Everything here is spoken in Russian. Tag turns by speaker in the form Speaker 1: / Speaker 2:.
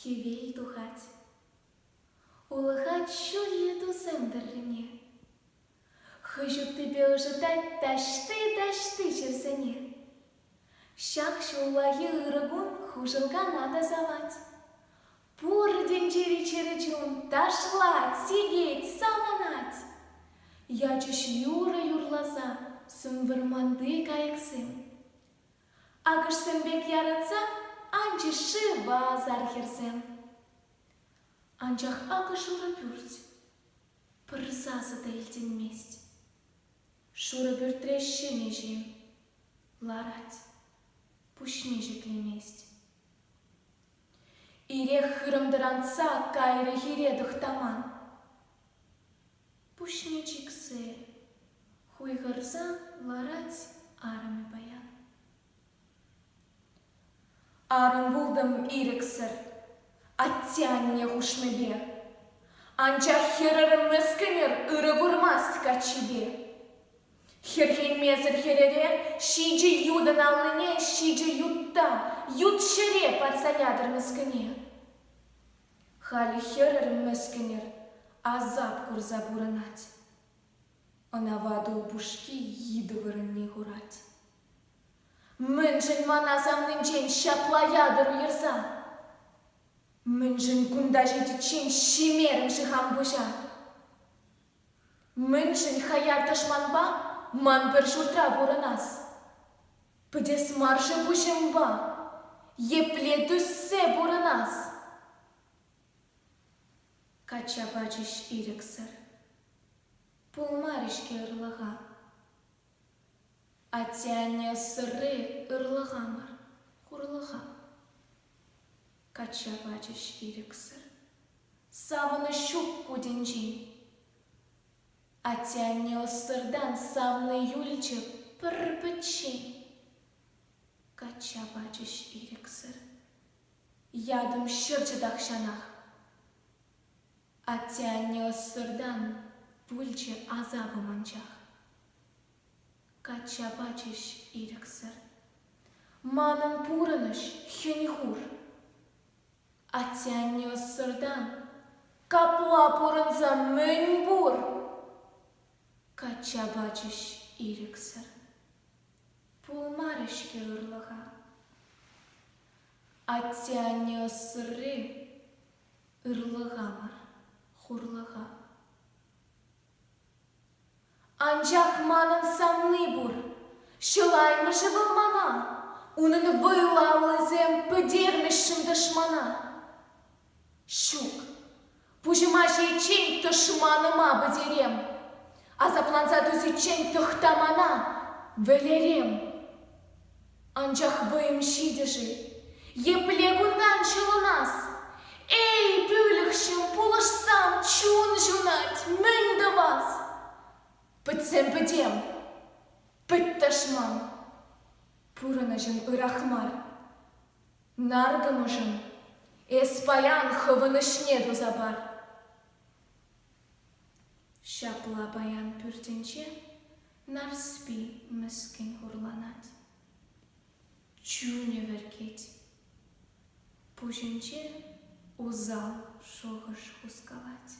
Speaker 1: Хевель тухать. Улыхать шулли тусем дырыне. Хыжу тебе ожидать ташты черзене. Щак шуллахи ырыгун хужылга надо завать. Пурден чири-чиричун ташлать, сидеть, саманать. Я чуш юра юрласа, сумбырманды кайыксым. Агыш сымбек яратса, анчы шыва зархерсем. Анчах агыш шура пюрть, пырсасы тәйлтен месть. Шура пюрт трещине жим, ларать, пушне жеклеместь. Ирех хырымдыранца кайры хиредых таман. Пушне чиксе, хуйгырза ларать арымы баян. Арым булдым ирексір, аттянне хушмебе. Анчах херырым мүскінер үрі бұрмаст качебе. Херхен мезір херере, шиджи юдан алыне, шиджи ютта, ют шере пацаядыр мүскіне. Хали херырым мүскінер, азап курза бурынать. Она ваду бушки yidı вырынне гурать. Мынжын маназамның чен шаплаядыр уйырза. Мынжын кунда жеті чен шимерім жыхам бұжа. Мынжын хаяр ташманба, ман бір журтра бұрынас. Пыдес маржы бұжымба, епле дүссе бұрынас. Кача бачыш ирексір, пулмарышке ырлыға. Атяне сыры ырлығамыр, хурлыға. Кача бачыш ирексір, савыны шуп куденжин. Атяне сырдан савны юльчы пыр-пычин. Кача бачыш ирексір, ядым шырчы дақшанақ. Атяне сырдан пульчы азабы манчақ. Кача бачыш ирексір, манын пурыныш хенихур. Атяне сырдан капла пурынза мін бур. Кача бачыш ирексір, пулмарышке ырлыға. Атяне сыры ырлығамыр, хурлыға. Анчах манын самны бур, шылаймы жывыл мама, унын вылалызем пыдермешшім дышмана. Шук, пужыма жейчен тышманыма быдерем, а запланза дузичен тыхтамана вэлерем. Анчах вăйым шидежи, еплегундан чылынас. Эй, пүлікшім пулышсам чун жунать, мін вас. Пытсем пыдем, пыт ташман, пурынышын ырахмар. Наргымышын эспаян хывынышне дузабар. Шапла баян пүртенче нарспи мүскін хурланат. Чуне веркет, пуженче узал шоғыш хускалать.